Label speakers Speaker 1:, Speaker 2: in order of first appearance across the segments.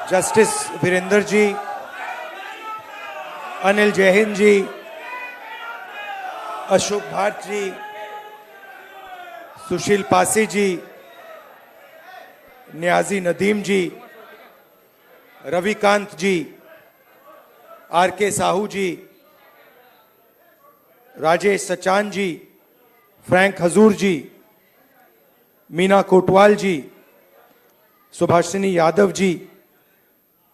Speaker 1: Justice Virendra ji, Anil Jain ji, Ashok Bhat ji, Sushil Pasi ji, Niyazi Nadeem ji, Ravikant ji, R K Sahu ji, Rajesh Sachan ji, Frank Hazoor ji, Meena Kotwal ji, Subhashini Yadav ji,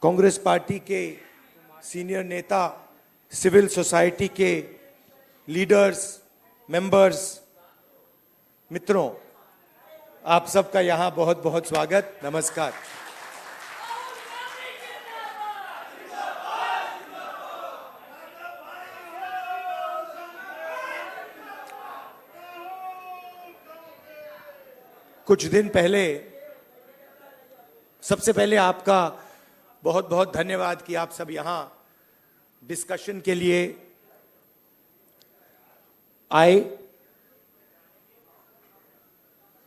Speaker 1: Congress party के senior नेता, civil society के लीडर्स, मेंबर्स, मित्रों, आप सबका यहां बहुत बहुत स्वागत, नमस्कार। कुछ दिन पहले, सबसे पहले आपका बहुत बहुत धन्यवाद कि आप सब यहां डिस्कशन के लिए आए,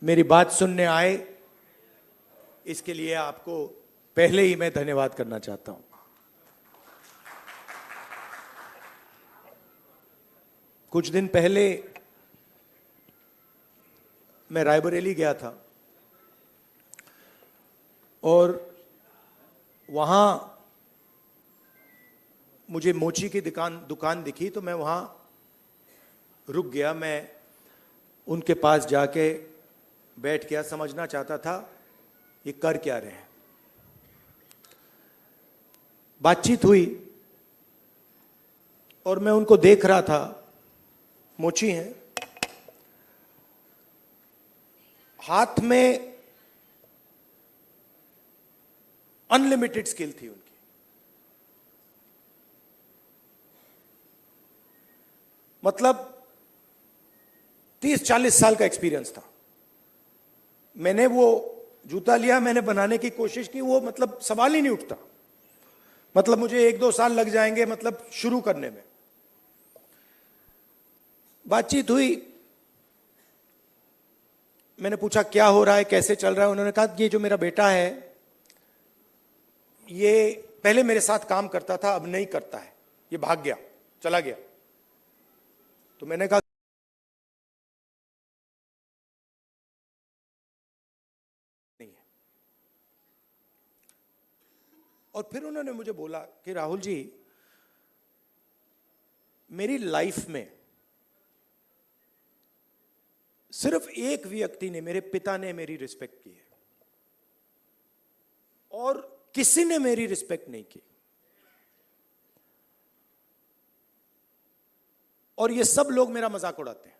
Speaker 1: मेरी बात सुनने आए। इसके लिए आपको पहले ही मैं धन्यवाद करना चाहता हूं। कुछ दिन पहले मैं रायबरेली गया था और वहां मुझे मोची की दुकान दिखी तो मैं वहां रुक गया। मैं उनके पास जाके बैठ गया, समझना चाहता था ये कर क्या रहे हैं। बातचीत हुई और मैं उनको देख रहा था। मोची हैं, हाथ में अनलिमिटेड स्किल थी उनकी। मतलब 30-40 साल का एक्सपीरियंस था। मैंने वो जूता लिया, मैंने बनाने की कोशिश की, वो मतलब सवाल ही नहीं उठता। मतलब मुझे 1-2 साल लग जाएंगे मतलब शुरू करने में। बातचीत हुई, मैंने पूछा क्या हो रहा है, कैसे चल रहा है। उन्होंने कहा ये जो मेरा बेटा है ये पहले मेरे साथ काम करता था, अब नहीं करता है, ये भाग गया, चला गया। तो मैंने कहा नहीं है। और फिर उन्होंने मुझे बोला कि राहुल जी, मेरी लाइफ में सिर्फ एक व्यक्ति ने, मेरे पिता ने मेरी रिस्पेक्ट की है और किसी ने मेरी रिस्पेक्ट नहीं की। और ये सब लोग मेरा मजाक उड़ाते हैं।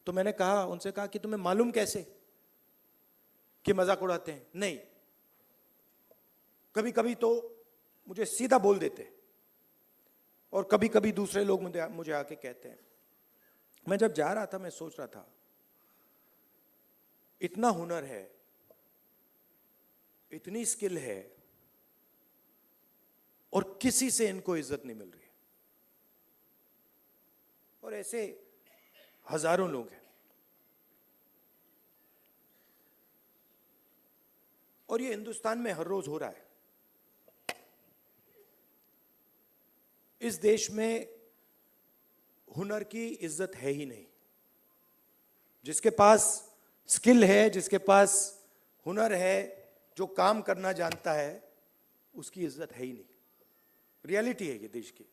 Speaker 1: तो मैंने कहा, उनसे कहा कि तुम्हें मालूम कैसे कि मजाक उड़ाते हैं? नहीं, कभी कभी तो मुझे सीधा बोल देते हैं और कभी कभी दूसरे लोग मुझे आके कहते हैं। मैं जब जा रहा था मैं सोच रहा था इतना हुनर है, इतनी स्किल है और किसी से इनको इज्जत नहीं मिल रही। और ऐसे हजारों लोग हैं। और ये हिंदुस्तान में हर रोज हो रहा है। इस देश में हुनर की इज्जत है ही नहीं। जिसके पास स्किल है, जिसके पास हुनर है, जो काम करना जानता है, उसकी इज्जत है ही नहीं। रियलिटी है ये देश की।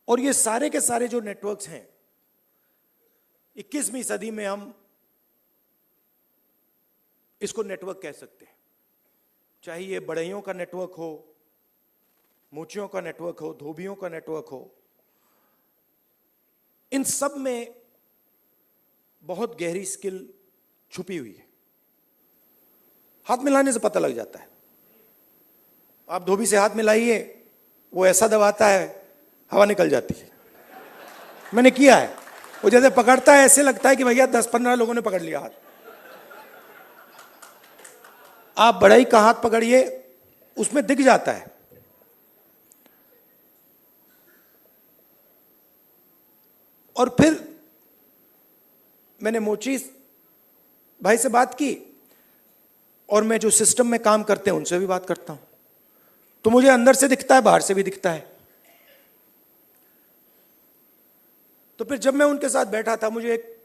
Speaker 1: और ये सारे के सारे जो नेटवर्क्स हैं, 21वीं सदी में हम इसको नेटवर्क कह सकते हैं। चाहे ये बढ़इयों का नेटवर्क हो, मोचियों का नेटवर्क हो, धोबियों का नेटवर्क हो, इन सब में बहुत गहरी स्किल छुपी हुई है। हाथ मिलाने से पता लग जाता है। आप धोबी से हाथ मिलाइए, वो ऐसा दबाता है हवा निकल जाती है। मैंने किया है। वो जैसे पकड़ता है ऐसे लगता है कि भैया 10-15 लोगों ने पकड़ लिया हाथ। आप बढ़ई का हाथ पकड़िए, उसमें दिख जाता है। और फिर मैंने मोची भाई से बात की, और मैं जो सिस्टम में काम करते हैं उनसे भी बात करता हूं, तो मुझे अंदर से दिखता है, बाहर से भी दिखता है। तो फिर जब मैं उनके साथ बैठा था, मुझे एक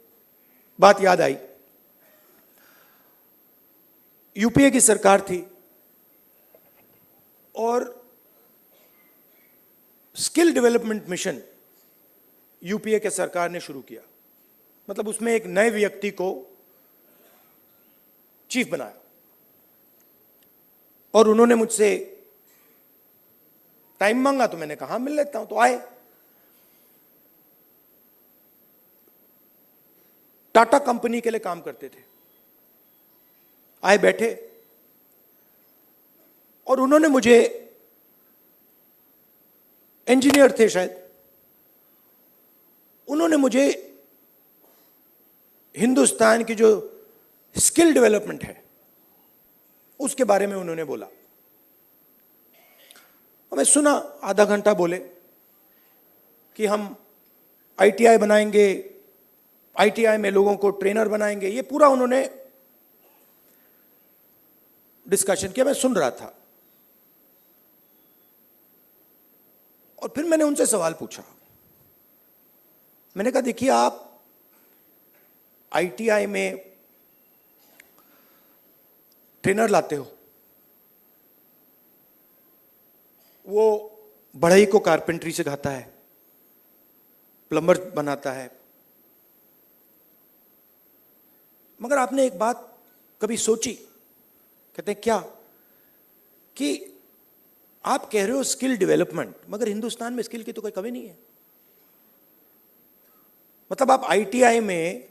Speaker 1: बात याद आई। यूपीए की सरकार थी और स्किल डेवलपमेंट मिशन यूपीए के सरकार ने शुरू किया। मतलब उसमें एक नए व्यक्ति को चीफ बनाया, और उन्होंने मुझसे टाइम मांगा, तो मैंने कहा मिल लेता हूं। तो आए, टाटा कंपनी के लिए काम करते थे। आए, बैठे, और उन्होंने मुझे, इंजीनियर थे शायद, उन्होंने मुझे हिंदुस्तान की जो स्किल डेवलपमेंट है उसके बारे में उन्होंने बोला। और मैं सुना, आधा घंटा बोले कि हम आईटीआई बनाएंगे, आईटीआई में लोगों को ट्रेनर बनाएंगे। ये पूरा उन्होंने डिस्कशन किया, मैं सुन रहा था। और फिर मैंने उनसे सवाल पूछा। मैंने कहा, देखिए, आप आईटीआई में ट्रेनर लाते हो, वो बढ़ई को कारपेंट्री सिखाता है, प्लम्बर बनाता है, मगर आपने एक बात कभी सोची? कहते हैं क्या? कि आप कह रहे हो स्किल डेवलपमेंट, मगर हिंदुस्तान में स्किल की तो कोई कमी नहीं है। मतलब आप आईटीआई में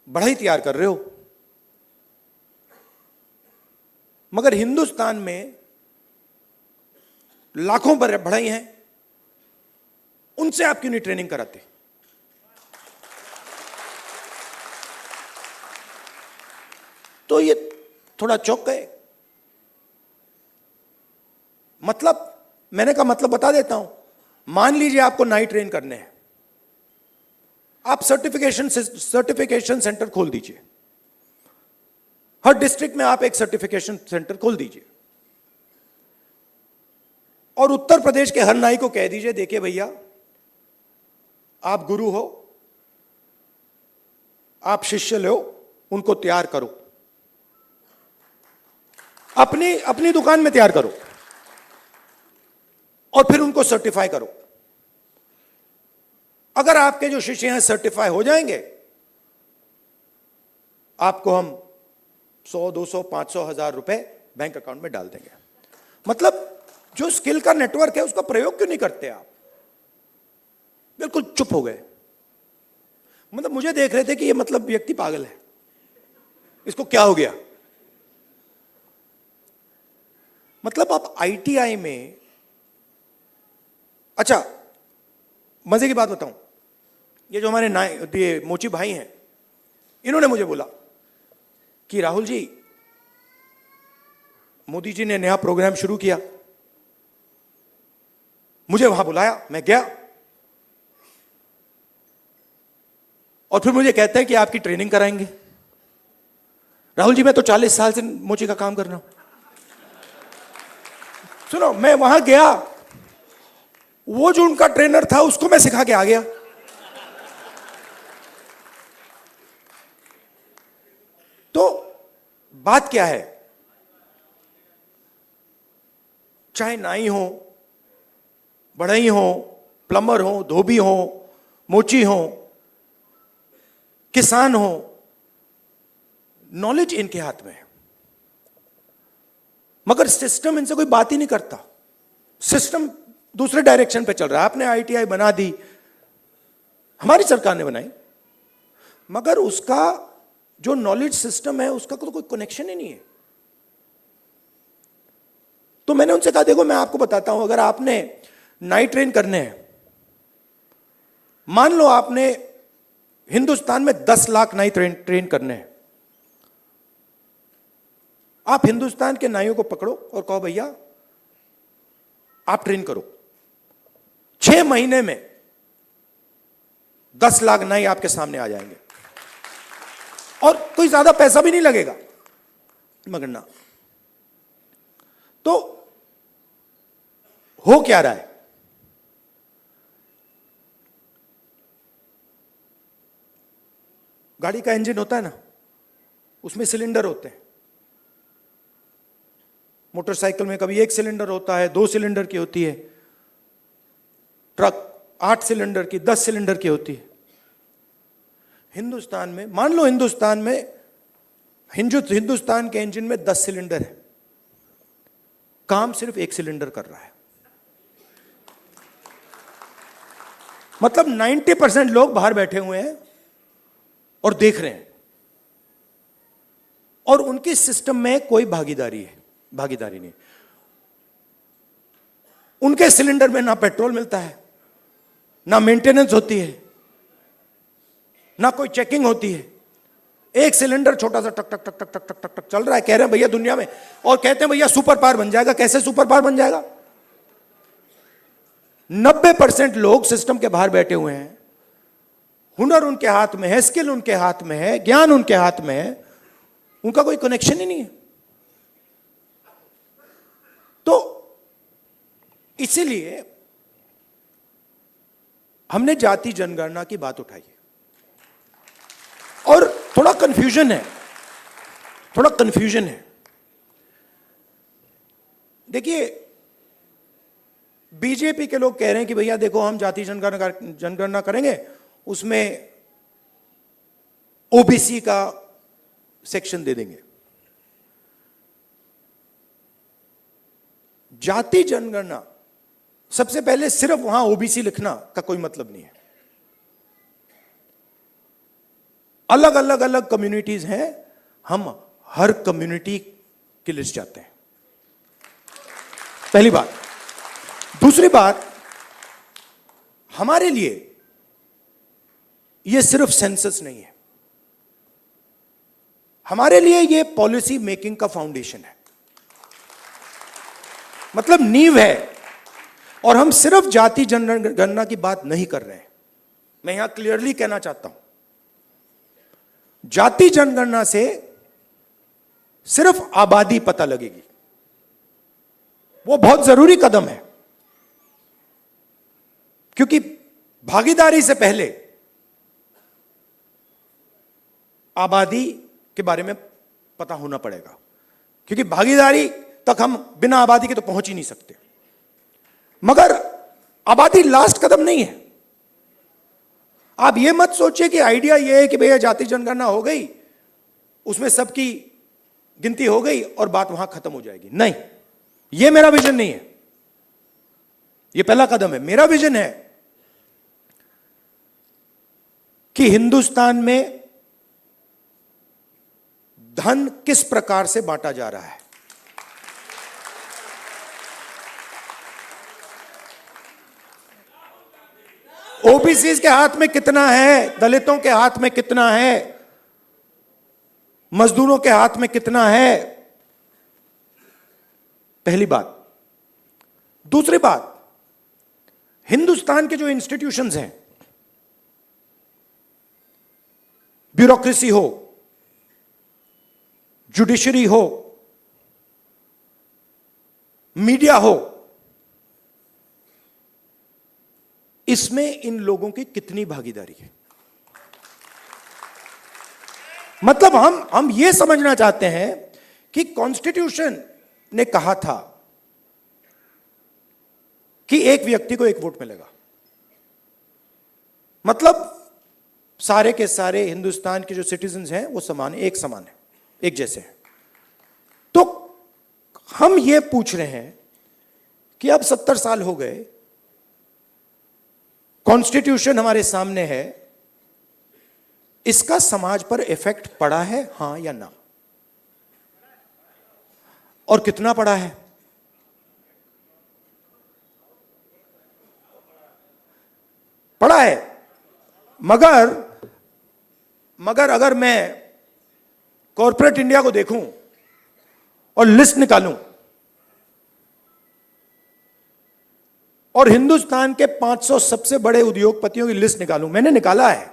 Speaker 1: बढ़ई तैयार कर रहे हो, मगर हिंदुस्तान में लाखों बढ़ई हैं, उनसे आप क्यों नहीं ट्रेनिंग कराते? तो ये थोड़ा चौंक गए। मतलब, मैंने कहा मतलब बता देता हूं। मान लीजिए आपको नाई ट्रेन करने हैं, आप सर्टिफिकेशन सेंटर खोल दीजिए। हर डिस्ट्रिक्ट में आप एक सर्टिफिकेशन सेंटर खोल दीजिए, और उत्तर प्रदेश के हर नाई को कह दीजिए, देखिए भैया, आप गुरु हो, आप शिष्य लो, उनको तैयार करो, अपनी दुकान में तैयार करो, और फिर उनको सर्टिफाई करो। अगर आपके जो शिष्य हैं सर्टिफाई हो जाएंगे, आपको हम 100, 200, 500, 1000 रुपए बैंक अकाउंट में डाल देंगे। मतलब जो स्किल का नेटवर्क है उसका प्रयोग क्यों नहीं करते आप? बिल्कुल चुप हो गए। मतलब मुझे देख रहे थे कि ये मतलब व्यक्ति पागल है, इसको क्या हो गया। मतलब आप आईटीआई में, अच्छा मजे की बात बताऊं, ये जो हमारे ये मोची भाई हैं, इन्होंने मुझे बोला कि राहुल जी, मोदी जी ने नया प्रोग्राम शुरू किया, मुझे वहां बुलाया, मैं गया, और फिर मुझे कहते हैं कि आपकी ट्रेनिंग कराएंगे। राहुल जी, मैं तो 40 साल से मोची का काम कर रहा हूं। सुनो, मैं वहां गया, वो जो उनका ट्रेनर था उसको मैं सिखा के आ गया। तो बात क्या है, चाहे नाई हो, बढ़ई हो, प्लम्बर हो, धोबी हो, मोची हो, किसान हो, नॉलेज इनके हाथ में है, मगर सिस्टम इनसे कोई बात ही नहीं करता। सिस्टम दूसरे डायरेक्शन पे चल रहा है। आपने आईटीआई बना दी, हमारी सरकार ने बनाई, मगर उसका जो नॉलेज सिस्टम है उसका तो कोई कनेक्शन ही नहीं है। तो मैंने उनसे कहा, देखो मैं आपको बताता हूं, अगर आपने नाई ट्रेन करने हैं, मान लो आपने हिंदुस्तान में 10 लाख नाई ट्रेन करने हैं, आप हिंदुस्तान के नाइयों को पकड़ो और कहो भैया आप ट्रेन करो, 6 महीने में 10 लाख नाई आपके सामने आ जाएंगे। और कोई ज्यादा पैसा भी नहीं लगेगा मगरना। तो हो क्या रहा है? गाड़ी का इंजन होता है ना, उसमें सिलेंडर होते हैं। मोटरसाइकिल में कभी 1 सिलेंडर होता है, 2 सिलेंडर की होती है, ट्रक 8 सिलेंडर की, 10 सिलेंडर की होती है। हिंदुस्तान में मान लो हिंदुस्तान के इंजन में 10 सिलेंडर है, काम सिर्फ 1 सिलेंडर कर रहा है। मतलब 90% लोग बाहर बैठे हुए हैं और देख रहे हैं, और उनकी सिस्टम में कोई भागीदारी नहीं। उनके सिलेंडर में ना पेट्रोल मिलता है, ना मेंटेनेंस होती है, ना कोई चेकिंग होती है। 1 सिलेंडर छोटा सा टक टक टक टक टक टक टक टक चल रहा है। कह रहे हैं भैया दुनिया में, और कहते हैं भैया सुपर पावर बन जाएगा। कैसे सुपर पावर बन जाएगा? 90% लोग सिस्टम के बाहर बैठे हुए हैं। हुनर उनके हाथ में है, स्किल उनके हाथ में है, ज्ञान उनके हाथ में है, उनका कोई कनेक्शन ही नहीं है। तो इसीलिए हमने जाति जनगणना की बात उठाई है। और थोड़ा कंफ्यूजन है। देखिए, बीजेपी के लोग कह रहे हैं कि भैया देखो हम जाति जनगणना करेंगे, उसमें ओबीसी का सेक्शन दे देंगे। जाति जनगणना, सबसे पहले सिर्फ वहां ओबीसी लिखना का कोई मतलब नहीं है। अलग अलग कम्युनिटीज हैं, हम हर कम्युनिटी की लिस्ट चाहते हैं। पहली बात। दूसरी बात, हमारे लिए यह सिर्फ सेंसस नहीं है, हमारे लिए यह पॉलिसी मेकिंग का फाउंडेशन है, मतलब नींव है। और हम सिर्फ जाति जनगणना की बात नहीं कर रहे हैं। मैं यहां क्लियरली कहना चाहता हूं, जाति जनगणना से सिर्फ आबादी पता लगेगी, वो बहुत जरूरी कदम है, क्योंकि भागीदारी से पहले आबादी के बारे में पता होना पड़ेगा, क्योंकि भागीदारी तक हम बिना आबादी के तो पहुंच ही नहीं सकते। मगर आबादी लास्ट कदम नहीं है। आप ये मत सोचिए कि आइडिया ये है कि भैया जाति जनगणना हो गई, उसमें सबकी गिनती हो गई और बात वहां खत्म हो जाएगी। नहीं, ये मेरा विजन नहीं है। ये पहला कदम है। मेरा विजन है कि हिंदुस्तान में धन किस प्रकार से बांटा जा रहा है। ओबीसी के हाथ में कितना है, दलितों के हाथ में कितना है, मजदूरों के हाथ में कितना है, पहली बात। दूसरी बात, हिंदुस्तान के जो इंस्टीट्यूशंस हैं, ब्यूरोक्रेसी हो, जुडिशरी हो, मीडिया हो, इसमें इन लोगों की कितनी भागीदारी है। मतलब हम यह समझना चाहते हैं कि कॉन्स्टिट्यूशन ने कहा था कि एक व्यक्ति को 1 वोट मिलेगा, मतलब सारे के सारे हिंदुस्तान के जो सिटीजन्स हैं वो समान है, एक समान है, एक जैसे हैं। तो हम ये पूछ रहे हैं कि अब 70 साल हो गए, कॉन्स्टिट्यूशन हमारे सामने है, इसका समाज पर इफेक्ट पड़ा है, हां या ना, और कितना पड़ा है? पड़ा है। मगर अगर मैं कॉर्पोरेट इंडिया को देखूं और लिस्ट निकालूं और हिंदुस्तान के 500 सबसे बड़े उद्योगपतियों की लिस्ट निकालूं, मैंने निकाला है,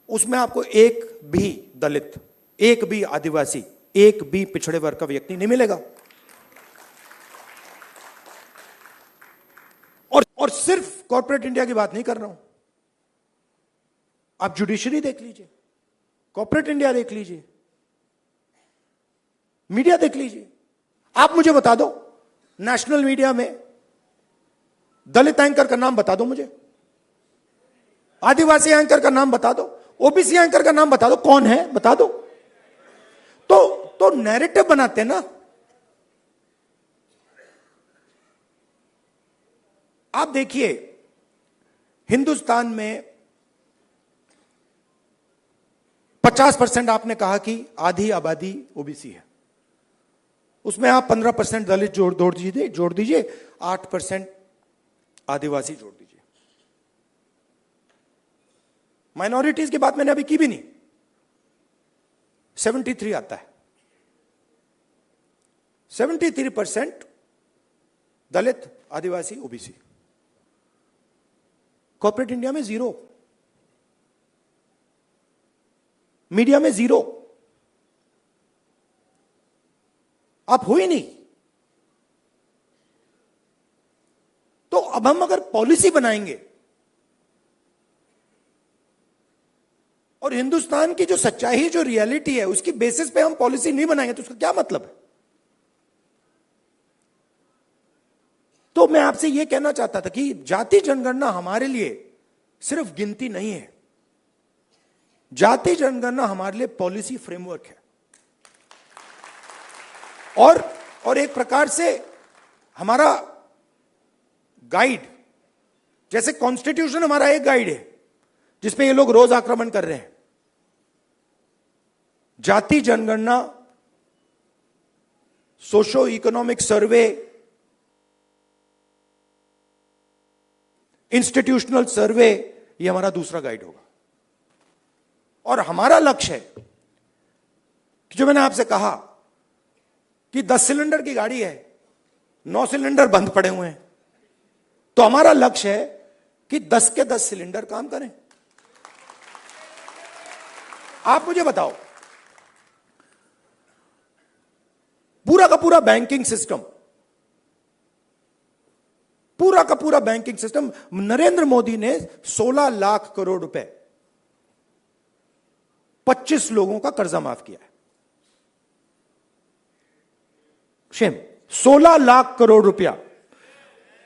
Speaker 1: उसमें आपको एक भी दलित, एक भी आदिवासी, एक भी पिछड़े वर्ग का व्यक्ति नहीं मिलेगा। और सिर्फ कॉर्पोरेट इंडिया की बात नहीं कर रहा हूं, आप जुडिशरी देख लीजिए, कॉर्पोरेट इंडिया देख लीजिए, मीडिया देख लीजिए। आप मुझे बता दो, नेशनल मीडिया में दलित एंकर का नाम बता दो मुझे, आदिवासी एंकर का नाम बता दो, ओबीसी एंकर का नाम बता दो, कौन है बता दो। तो नैरेटिव बनाते ना। आप देखिए, हिंदुस्तान में 50% आपने कहा कि आधी आबादी ओबीसी है, उसमें आप 15% दलित जोड़ दीजिए, 8% आदिवासी जोड़ दीजिए। माइनॉरिटीज की बात मैंने अभी की भी नहीं, 73 आता है। 73% दलित, आदिवासी, ओबीसी। कॉर्पोरेट इंडिया में 0, मीडिया में 0, आप हो ही नहीं। तो अब हम अगर पॉलिसी बनाएंगे और हिंदुस्तान की जो सच्चाई, जो रियलिटी है, उसकी बेसिस पे हम पॉलिसी नहीं बनाएंगे तो उसका क्या मतलब है? तो मैं आपसे यह कहना चाहता था कि जाति जनगणना हमारे लिए सिर्फ गिनती नहीं है, जाति जनगणना हमारे लिए पॉलिसी फ्रेमवर्क है, और एक प्रकार से हमारा गाइड, जैसे कॉन्स्टिट्यूशन हमारा एक गाइड है जिसपे ये लोग रोज आक्रमण कर रहे हैं, जाति जनगणना, सोशो इकोनॉमिक सर्वे, इंस्टीट्यूशनल सर्वे, ये हमारा दूसरा गाइड होगा। और हमारा लक्ष्य है कि जो मैंने आपसे कहा कि 10 सिलेंडर की गाड़ी है, 9 सिलेंडर बंद पड़े हुए हैं, तो हमारा लक्ष्य है कि 10 के 10 सिलेंडर काम करें। आप मुझे बताओ, पूरा का पूरा बैंकिंग सिस्टम, पूरा का पूरा बैंकिंग सिस्टम, नरेंद्र मोदी ने 16 लाख करोड़ रुपए 25 लोगों का कर्जा माफ किया है। शेम, 16 लाख करोड़ रुपया।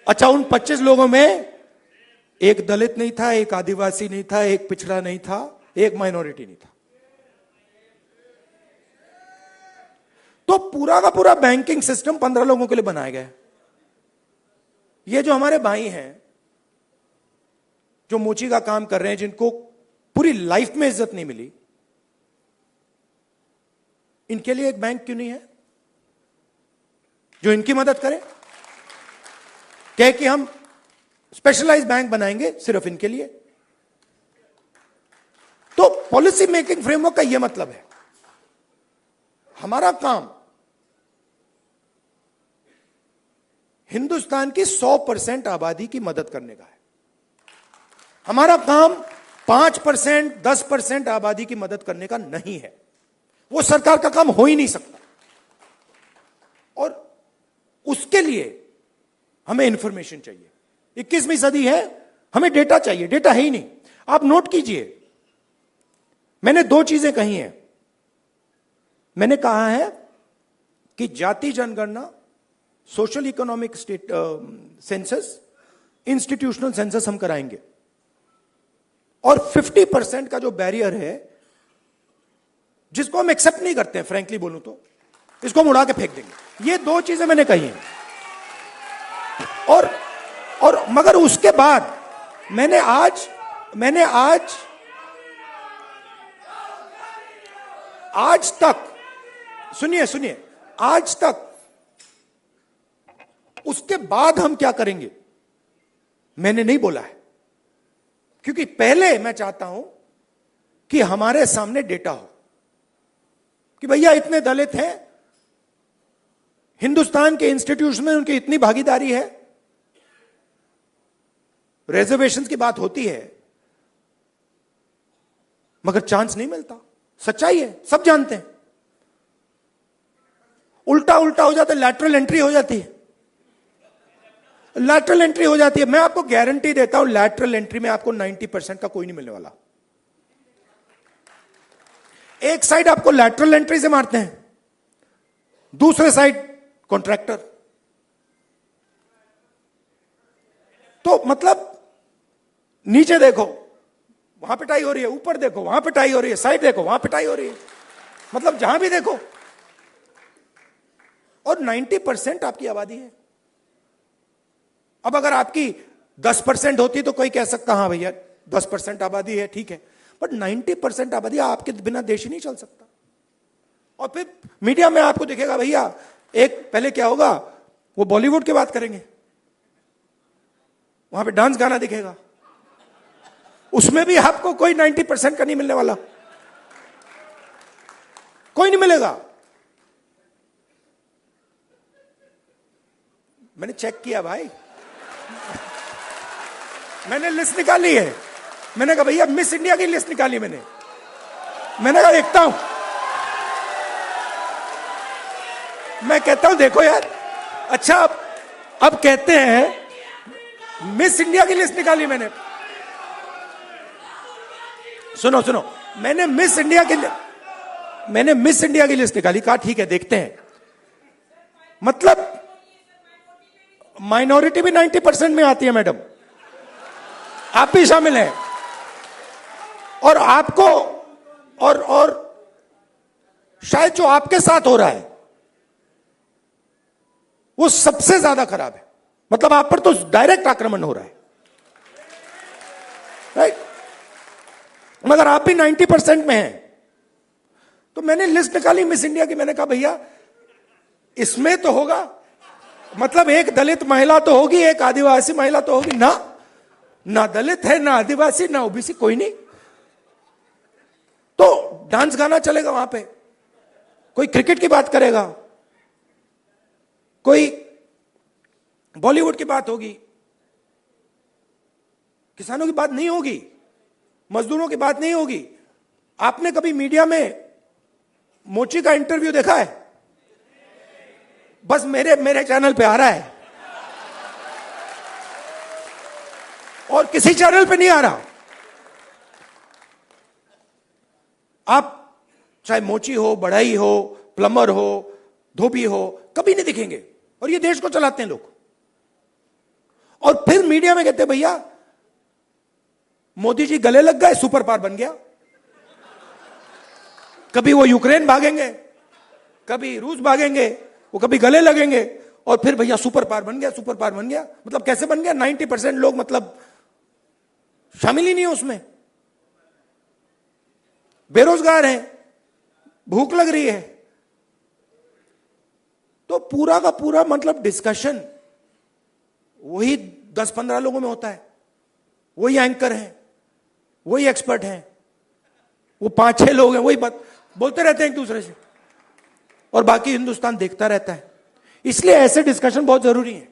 Speaker 1: अच्छा, उन 25 लोगों में एक दलित नहीं था, एक आदिवासी नहीं था, एक पिछड़ा नहीं था, एक माइनॉरिटी नहीं था। तो पूरा का पूरा बैंकिंग सिस्टम 15 लोगों के लिए बनाया गया है। ये जो हमारे भाई हैं जो मोची का काम कर रहे हैं, जिनको पूरी लाइफ में इज्जत नहीं मिली, इनके लिए एक बैंक क्यों नहीं है जो इनकी मदद करे? कहे कि हम स्पेशलाइज बैंक बनाएंगे सिर्फ इनके लिए। तो पॉलिसी मेकिंग फ्रेमवर्क का यह मतलब है, हमारा काम हिंदुस्तान की 100% आबादी की मदद करने का है। हमारा काम 5%, 10% आबादी की मदद करने का नहीं है। वो सरकार का काम हो ही नहीं सकता। और उसके लिए हमें इंफॉर्मेशन चाहिए। 21वीं सदी है, हमें डेटा चाहिए। डेटा है ही नहीं। आप नोट कीजिए, मैंने 2 चीजें कही हैं। मैंने कहा है कि जाति जनगणना, social economic state census, institutional census हम कराएंगे, और 50% का जो बैरियर है, जिसको हम एक्सेप्ट नहीं करते हैं, फ्रैंकली बोलूं तो इसको हम उड़ा के फेंक देंगे। ये 2 चीजें मैंने कही हैं। और मगर उसके बाद मैंने आज तक सुनिए, आज तक उसके बाद हम क्या करेंगे मैंने नहीं बोला है, क्योंकि पहले मैं चाहता हूं कि हमारे सामने डेटा हो कि भैया इतने दलित हैं, हिंदुस्तान के इंस्टीट्यूशन में उनकी इतनी भागीदारी है। रिजर्वेशंस की बात होती है मगर चांस नहीं मिलता। सच्चाई है, सब जानते हैं। उल्टा उल्टा हो जाता है, लैटरल एंट्री हो जाती है, लैटरल एंट्री हो जाती है। मैं आपको गारंटी देता हूं, लैटरल एंट्री में आपको 90% का कोई नहीं मिलने वाला। एक साइड आपको लैटरल एंट्री से मारते हैं, दूसरे साइड कॉन्ट्रैक्टर। तो मतलब नीचे देखो वहां पिटाई हो रही है, ऊपर देखो वहां पिटाई हो रही है, साइड देखो वहां पिटाई हो रही है, मतलब जहां भी देखो। और 90% आपकी आबादी है। अब अगर आपकी 10% होती तो कोई कह सकता हाँ भैया 10% आबादी है, ठीक है, बट 90% आबादी, आपके बिना देश ही नहीं चल सकता। और फिर मीडिया में आपको दिखेगा भैया, एक पहले क्या होगा, वो बॉलीवुड की बात करेंगे, वहां पे डांस गाना दिखेगा, उसमें भी आपको कोई 90% का नहीं मिलने वाला, कोई नहीं मिलेगा। मैंने चेक किया भाई, मैंने लिस्ट निकाली है। मैंने कहा भैया मिस इंडिया की लिस्ट निकाली मैंने कहा देखता हूं। मैं कहता हूं देखो यार, अच्छा अब कहते हैं मिस इंडिया की लिस्ट निकाली मैंने। सुनो सुनो, मैंने मिस इंडिया की लिस्ट निकाली, कहा ठीक है देखते हैं। मतलब माइनॉरिटी भी 90% में आती है मैडम, आप भी शामिल हैं। और आपको और शायद जो आपके साथ हो रहा है वो सबसे ज्यादा खराब है। मतलब आप पर तो डायरेक्ट आक्रमण हो रहा है, राइट। मगर आप भी 90% में हैं। तो मैंने लिस्ट निकाली मिस इंडिया की, मैंने कहा भैया इसमें तो होगा, मतलब एक दलित महिला तो होगी, एक आदिवासी महिला तो होगी ना दलित है, ना आदिवासी, ना ओबीसी, कोई नहीं। तो डांस गाना चलेगा वहां पे, कोई क्रिकेट की बात करेगा, कोई बॉलीवुड की बात होगी, किसानों की बात नहीं होगी, मजदूरों की बात नहीं होगी। आपने कभी मीडिया में मोची का इंटरव्यू देखा है? बस मेरे चैनल पे आ रहा है और किसी चैनल पे नहीं आ रहा। आप चाहे मोची हो, बढ़ई हो, प्लम्बर हो, धोबी हो, कभी नहीं दिखेंगे। और ये देश को चलाते हैं लोग। और फिर मीडिया में कहते हैं भैया मोदी जी गले लग गए, सुपर पावर बन गया। कभी वो यूक्रेन भागेंगे, कभी रूस भागेंगे, वो कभी गले लगेंगे, और फिर भैया सुपर पावर बन गया, सुपर पावर बन गया। मतलब कैसे बन गया? 90% लोग मतलब शामिल ही नहीं है उसमें, बेरोजगार हैं, भूख लग रही है। तो पूरा का पूरा मतलब डिस्कशन वही 10-15 लोगों में होता है, वही एंकर हैं, वही एक्सपर्ट हैं, वो 5-6 लोग हैं, वही बात बोलते रहते हैं एक दूसरे से, और बाकी हिंदुस्तान देखता रहता है। इसलिए ऐसे डिस्कशन बहुत जरूरी है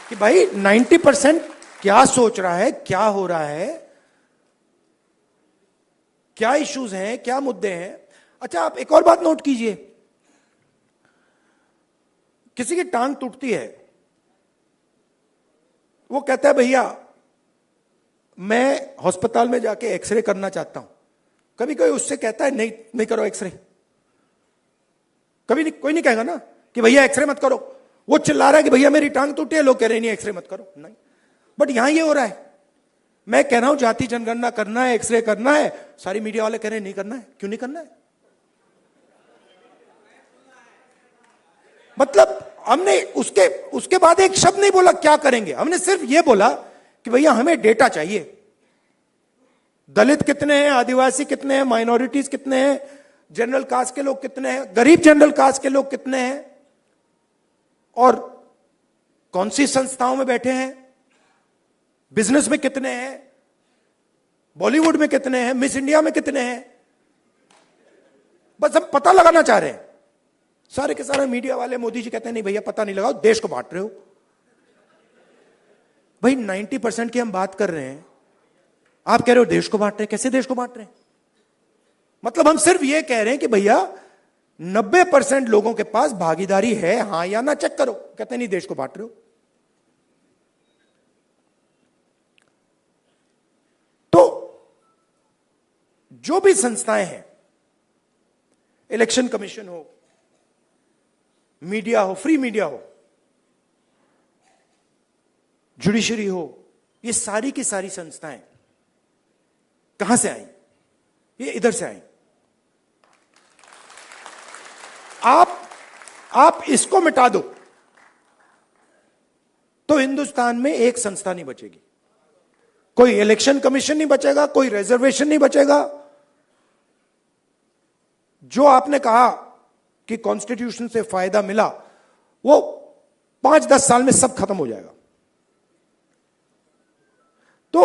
Speaker 1: कि भाई 90% क्या सोच रहा है, क्या हो रहा है, क्या इश्यूज हैं, क्या मुद्दे हैं। अच्छा, आप एक और बात नोट कीजिए, किसी की टांग टूटती है, वो कहता है भैया मैं अस्पताल में जाके एक्सरे करना चाहता हूं। कभी कोई उससे कहता है नहीं करो एक्सरे? कभी नहीं, कोई नहीं कहेगा ना कि भैया एक्सरे मत करो। वो चिल्ला रहा है कि भैया मेरी टांग टूटी है, लोग कह रहे नहीं एक्सरे मत करो, नहीं। बट यहां ये हो रहा है, मैं कह रहा हूं जाति जनगणना करना है, एक्सरे करना है, सारी मीडिया वाले कह रहे हैं नहीं करना है। क्यों नहीं करना है? मतलब हमने उसके बाद एक शब्द नहीं बोला क्या करेंगे, हमने सिर्फ यह बोला कि भैया हमें डेटा चाहिए। दलित कितने हैं, आदिवासी कितने हैं, माइनॉरिटीज कितने हैं, जनरल कास्ट के लोग कितने हैं, गरीब जनरल कास्ट के लोग कितने हैं, और कौन सी संस्थाओं में बैठे हैं, बिजनेस में कितने हैं, बॉलीवुड में कितने हैं, मिस इंडिया में कितने हैं। बस हम पता लगाना चाह रहे हैं। सारे के सारे मीडिया वाले, मोदी जी कहते हैं नहीं भैया पता नहीं लगाओ, देश को बांट रहे हो। भाई 90% की हम बात कर रहे हैं, आप कह रहे हो देश को बांट रहे हैं। कैसे देश को बांट रहे हैं? मतलब हम सिर्फ ये कह रहे हैं कि भैया 90% लोगों के पास भागीदारी है, हां या ना चेक करो। कहते नहीं, देश को बांट रहे हो। तो जो भी संस्थाएं हैं, इलेक्शन कमीशन हो, मीडिया हो, फ्री मीडिया हो, जुडिशरी हो, ये सारी की सारी संस्थाएं कहां से आई? ये इधर से आई। आप इसको मिटा दो तो हिंदुस्तान में एक संस्था नहीं बचेगी। कोई इलेक्शन कमीशन नहीं बचेगा, कोई रिजर्वेशन नहीं बचेगा। जो आपने कहा कि कॉन्स्टिट्यूशन से फायदा मिला, वो 5-10 साल में सब खत्म हो जाएगा। तो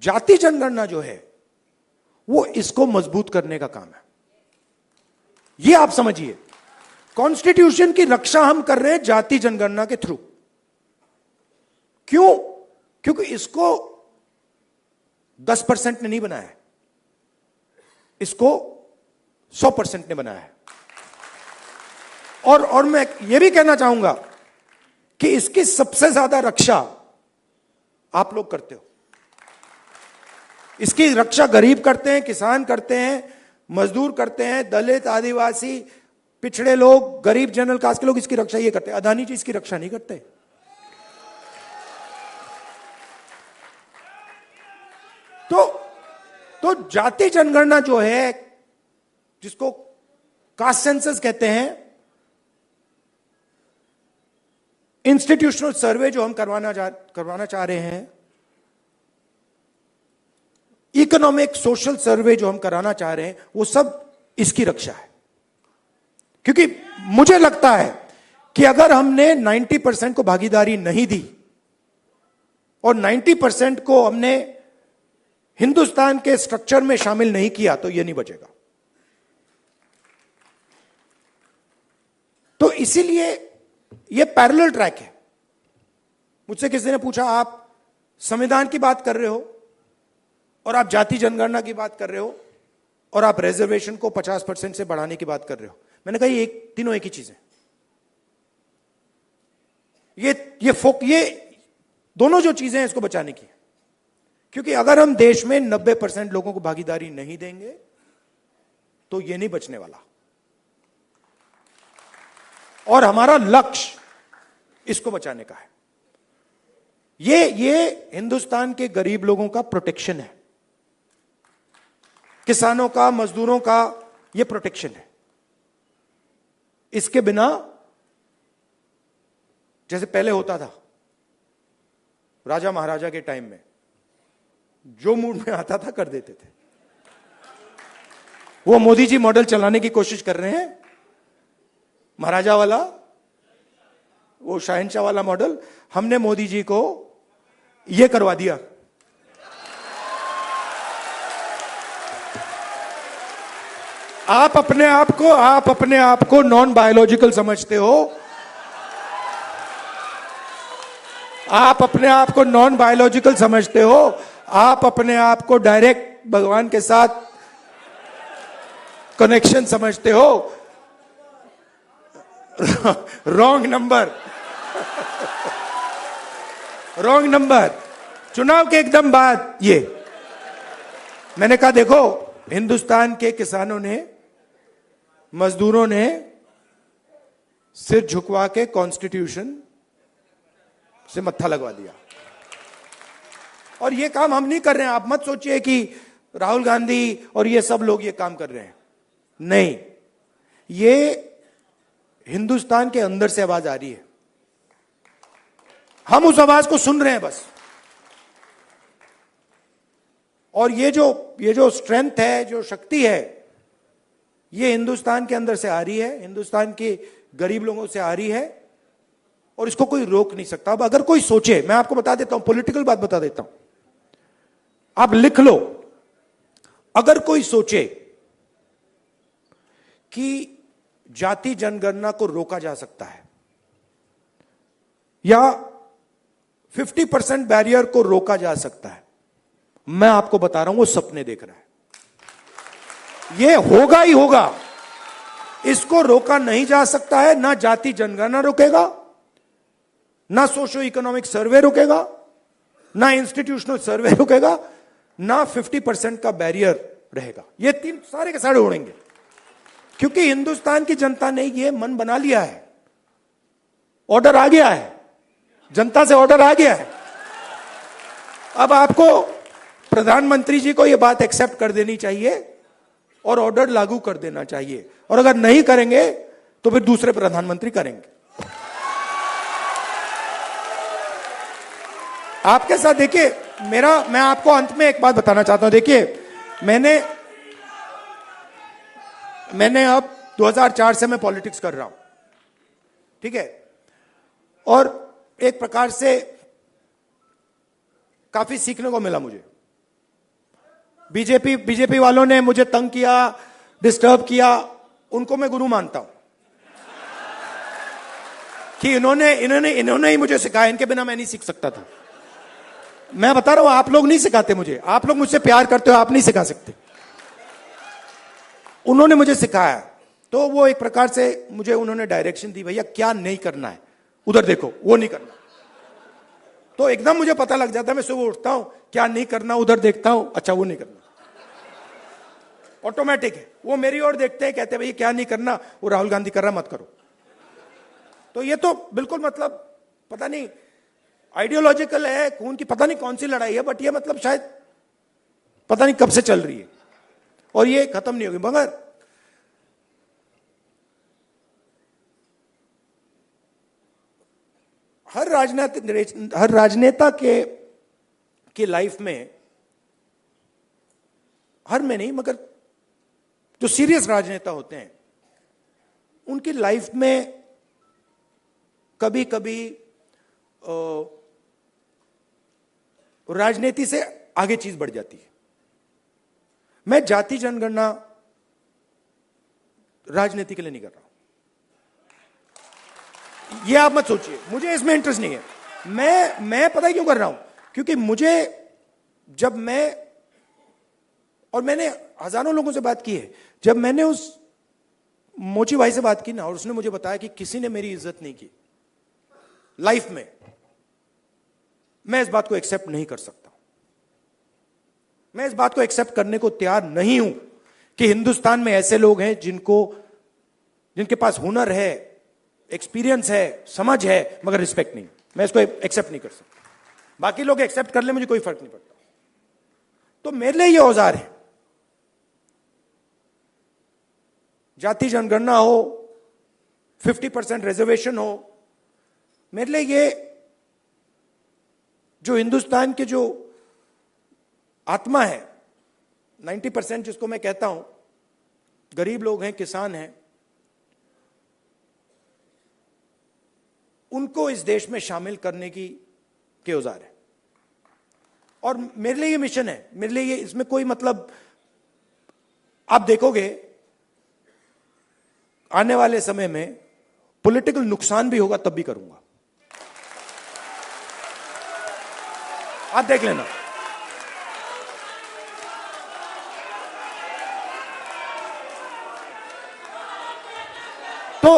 Speaker 1: जाति जनगणना जो है वो इसको मजबूत करने का काम है। ये आप समझिए, कॉन्स्टिट्यूशन की रक्षा हम कर रहे हैं जाति जनगणना के थ्रू। क्यों? क्योंकि इसको 10% ने नहीं बनाया है, इसको 100% ने बनाया है। और मैं यह भी कहना चाहूंगा कि इसकी सबसे ज्यादा रक्षा आप लोग करते हो। इसकी रक्षा गरीब करते हैं, किसान करते हैं, मजदूर करते हैं, दलित, आदिवासी, पिछड़े लोग, गरीब जनरल कास्ट के लोग इसकी रक्षा ये करते हैं। अदानी जी इसकी रक्षा नहीं करते। तो जाति जनगणना जो है, जिसको कास्ट सेंसस कहते हैं, इंस्टीट्यूशनल सर्वे जो हम करवाना चाह रहे हैं, इकोनॉमिक सोशल सर्वे जो हम कराना चाह रहे हैं, वो सब इसकी रक्षा है। क्योंकि मुझे लगता है कि अगर हमने 90% को भागीदारी नहीं दी और 90% को हमने हिंदुस्तान के स्ट्रक्चर में शामिल नहीं किया, तो यह नहीं बचेगा। तो इसीलिए यह पैरेलल ट्रैक है। मुझसे किसी ने पूछा, आप संविधान की बात कर रहे हो और आप जाति जनगणना की बात कर रहे हो और आप रिजर्वेशन को 50% से बढ़ाने की बात कर रहे हो। मैंने कहा ये तीनों एक ही चीज है। ये दोनों जो चीजें हैं इसको बचाने की है। क्योंकि अगर हम देश में 90% लोगों को भागीदारी नहीं देंगे तो ये नहीं बचने वाला। और हमारा लक्ष्य इसको बचाने का है। ये हिंदुस्तान के गरीब लोगों का प्रोटेक्शन है, किसानों का, मजदूरों का ये प्रोटेक्शन है। इसके बिना, जैसे पहले होता था राजा महाराजा के टाइम में, जो मूड में आता था कर देते थे। वो मोदी जी मॉडल चलाने की कोशिश कर रहे हैं, महाराजा वाला, वो शहंशाह वाला मॉडल। हमने मोदी जी को यह करवा दिया। आप अपने आप को नॉन बायोलॉजिकल समझते हो। आप अपने आप को नॉन बायोलॉजिकल समझते हो। आप अपने आप को डायरेक्ट भगवान के साथ कनेक्शन समझते हो। Wrong number. Wrong number. चुनाव के एकदम बाद ये मैंने कहा, देखो हिंदुस्तान के किसानों ने, मजदूरों ने सिर झुकवा के कॉन्स्टिट्यूशन से मत्था लगवा दिया। और ये काम हम नहीं कर रहे हैं। आप मत सोचिए कि राहुल गांधी और ये सब लोग ये काम कर रहे हैं। नहीं, ये हिंदुस्तान के अंदर से आवाज आ रही है। हम उस आवाज को सुन रहे हैं बस। और ये जो स्ट्रेंथ है, जो शक्ति है, ये हिंदुस्तान के अंदर से आ रही है, हिंदुस्तान के गरीब लोगों से आ रही है, और इसको कोई रोक नहीं सकता। अब अगर कोई सोचे, मैं आपको बता देता हूं, पॉलिटिकल बात बता देता हूं, आप लिख लो। अगर कोई सोचे कि जाति जनगणना को रोका जा सकता है या 50% बैरियर को रोका जा सकता है, मैं आपको बता रहा हूं वो सपने देख रहा है। ये होगा ही होगा, इसको रोका नहीं जा सकता है। ना जाति जनगणना रोकेगा, ना सोशो इकोनॉमिक सर्वे रोकेगा, ना इंस्टीट्यूशनल सर्वे रुकेगा, ना 50% का बैरियर रहेगा। ये तीन सारे के सारे उड़ेंगे, क्योंकि हिंदुस्तान की जनता ने ये मन बना लिया है। ऑर्डर आ गया है, जनता से ऑर्डर आ गया है। अब आपको प्रधानमंत्री जी को यह बात एक्सेप्ट कर देनी चाहिए और ऑर्डर लागू कर देना चाहिए, और अगर नहीं करेंगे तो फिर दूसरे प्रधानमंत्री करेंगे। आपके साथ देखिए, मैं आपको अंत में एक बात बताना चाहता हूं। देखिए, मैंने अब 2004 से मैं पॉलिटिक्स कर रहा हूं, ठीक है, और एक प्रकार से काफी सीखने को मिला मुझे। बीजेपी वालों ने मुझे तंग किया, डिस्टर्ब किया, उनको मैं गुरु मानता हूं कि इन्होंने ही मुझे सिखाया, इनके बिना मैं नहीं सीख सकता था। मैं बता रहा हूं, आप लोग नहीं सिखाते मुझे, आप लोग मुझसे प्यार करते हो, आप नहीं सिखा सकते। उन्होंने मुझे सिखाया, तो वो एक प्रकार से मुझे उन्होंने डायरेक्शन दी, भैया क्या नहीं करना है, उधर देखो, वो नहीं करना। तो एकदम मुझे पता लग जाता है, मैं सुबह उठता हूं, क्या नहीं करना, उधर देखता हूं, अच्छा वो नहीं करना, ऑटोमेटिक है। वो मेरी ओर देखते हैं, कहते हैं भैया क्या नहीं करना, वो राहुल गांधी कर रहा, मत करो। तो ये तो बिल्कुल मतलब पता नहीं आइडियोलॉजिकल है, खून की पता नहीं कौन सी लड़ाई है, बट ये मतलब शायद पता नहीं कब से चल रही है और ये खत्म नहीं होगी। मगर हर राजनेता के लाइफ में, हर में नहीं मगर जो सीरियस राजनेता होते हैं उनकी लाइफ में कभी कभी राजनीति से आगे चीज बढ़ जाती है। मैं जाति जनगणना राजनीति के लिए नहीं कर रहा हूं, ये आप मत सोचिए, मुझे इसमें इंटरेस्ट नहीं है। मैं पता है क्यों कर रहा हूं, क्योंकि मैंने हजारों लोगों से बात की है। जब मैंने उस मोची भाई से बात की ना, और उसने मुझे बताया कि किसी ने मेरी इज्जत नहीं की लाइफ में, मैं इस बात को एक्सेप्ट नहीं कर सकता। मैं इस बात को एक्सेप्ट करने को तैयार नहीं हूं कि हिंदुस्तान में ऐसे लोग हैं जिनके पास हुनर है, एक्सपीरियंस है, समझ है, मगर रिस्पेक्ट नहीं। मैं इसको एक्सेप्ट नहीं कर सकता। बाकी लोग एक्सेप्ट कर ले, मुझे कोई फर्क नहीं पड़ता। तो मेरे लिए ये औजार है, जाति जनगणना हो, 50% रिजर्वेशन हो, मेरे लिए ये जो हिंदुस्तान के जो आत्मा है, 90% जिसको मैं कहता हूं, गरीब लोग हैं, किसान हैं, उनको इस देश में शामिल करने के औजार है। और मेरे लिए ये मिशन है, मेरे लिए ये, इसमें कोई मतलब, आप देखोगे आने वाले समय में पॉलिटिकल नुकसान भी होगा, तब भी करूंगा, आप देख लेना। तो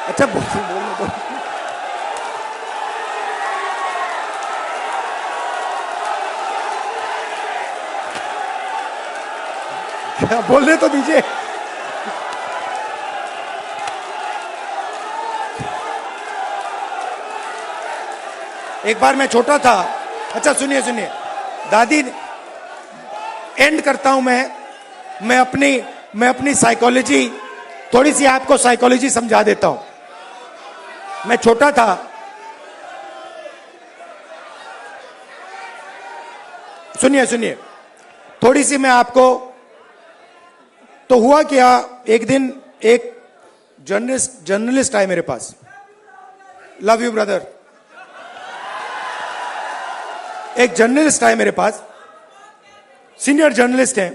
Speaker 1: अच्छा बोलने दो। क्या बोलने तो दीजिए। एक बार मैं छोटा था, अच्छा सुनिए, एंड करता हूं मैं अपनी साइकोलॉजी, थोड़ी सी आपको साइकोलॉजी समझा देता हूं। मैं छोटा था, सुनिए थोड़ी सी मैं आपको, तो हुआ क्या, एक दिन एक जर्नलिस्ट आए मेरे पास। Love you brother. एक जर्नलिस्ट आए मेरे पास, सीनियर जर्नलिस्ट हैं,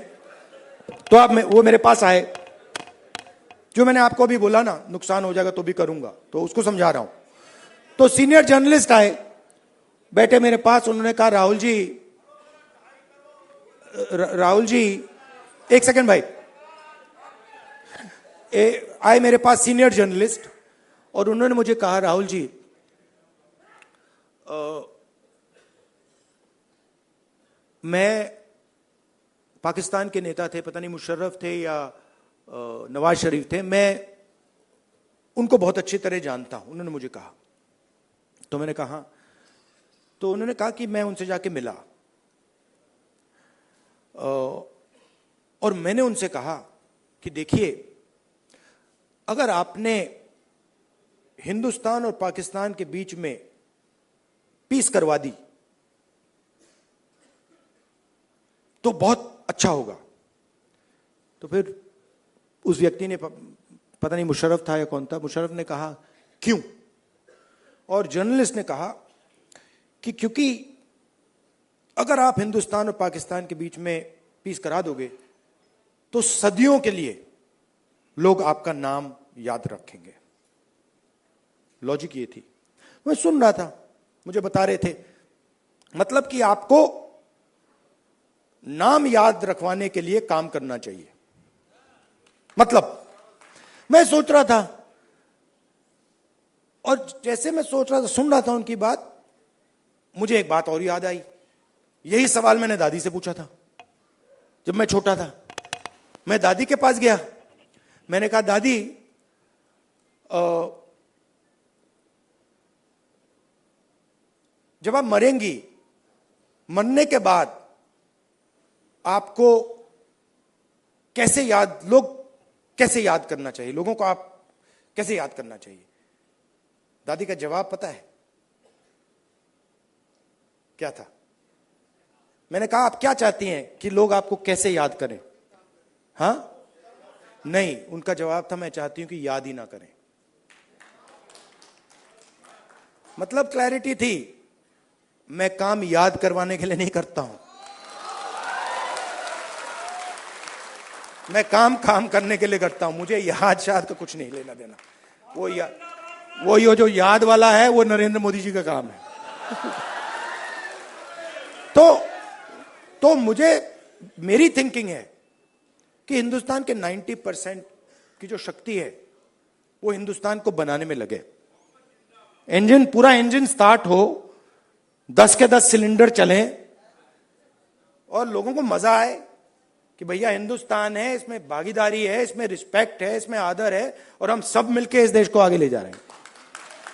Speaker 1: तो वो मेरे पास आए। जो मैंने आपको अभी बोला ना, नुकसान हो जाएगा तो भी करूंगा, तो उसको समझा रहा हूं। तो सीनियर जर्नलिस्ट आए, बैठे मेरे पास, उन्होंने कहा राहुल जी, एक सेकंड भाई, आए मेरे पास सीनियर जर्नलिस्ट, और उन्होंने मुझे कहा राहुल जी, मैं, पाकिस्तान के नेता थे, पता नहीं मुशर्रफ थे या नवाज शरीफ थे, मैं उनको बहुत अच्छी तरह जानता हूं, उन्होंने मुझे कहा। तो मैंने कहा, तो उन्होंने कहा कि मैं उनसे जाके मिला, और मैंने उनसे कहा कि देखिए, अगर आपने हिंदुस्तान और पाकिस्तान के बीच में पीस करवा दी तो बहुत अच्छा होगा। तो फिर उस व्यक्ति ने, पता नहीं मुशर्रफ था या कौन था, मुशर्रफ ने कहा क्यों? और जर्नलिस्ट ने कहा कि क्योंकि अगर आप हिंदुस्तान और पाकिस्तान के बीच में पीस करा दोगे तो सदियों के लिए लोग आपका नाम याद रखेंगे। लॉजिक ये थी। मैं सुन रहा था, मुझे बता रहे थे, मतलब कि आपको नाम याद रखवाने के लिए काम करना चाहिए। मतलब मैं सोच रहा था, और जैसे मैं सोच रहा था, सुन रहा था उनकी बात, मुझे एक बात और याद आई। यही सवाल मैंने दादी से पूछा था जब मैं छोटा था। मैं दादी के पास गया, मैंने कहा दादी, जब आप मरेंगी, मरने के बाद आपको लोग कैसे याद करना चाहिए, लोगों को आप कैसे याद करना चाहिए? दादी का जवाब पता है क्या था? मैंने कहा आप क्या चाहती हैं कि लोग आपको कैसे याद करें? हां, नहीं, उनका जवाब था मैं चाहती हूं कि याद ही ना करें। मतलब क्लैरिटी थी, मैं काम याद करवाने के लिए नहीं करता हूं, मैं काम करने के लिए करता हूं। मुझे याद शाद का कुछ नहीं लेना देना। वो ये जो याद वाला है वो नरेंद्र मोदी जी का काम है। तो मुझे, मेरी थिंकिंग है कि हिंदुस्तान के 90% की जो शक्ति है वो हिंदुस्तान को बनाने में लगे। पूरा इंजन स्टार्ट हो, 10 के 10 सिलेंडर चलें और लोगों को मजा आए कि भैया हिंदुस्तान है, इसमें भागीदारी है, इसमें रिस्पेक्ट है, इसमें आदर है, और हम सब मिलकर इस देश को आगे ले जा रहे हैं।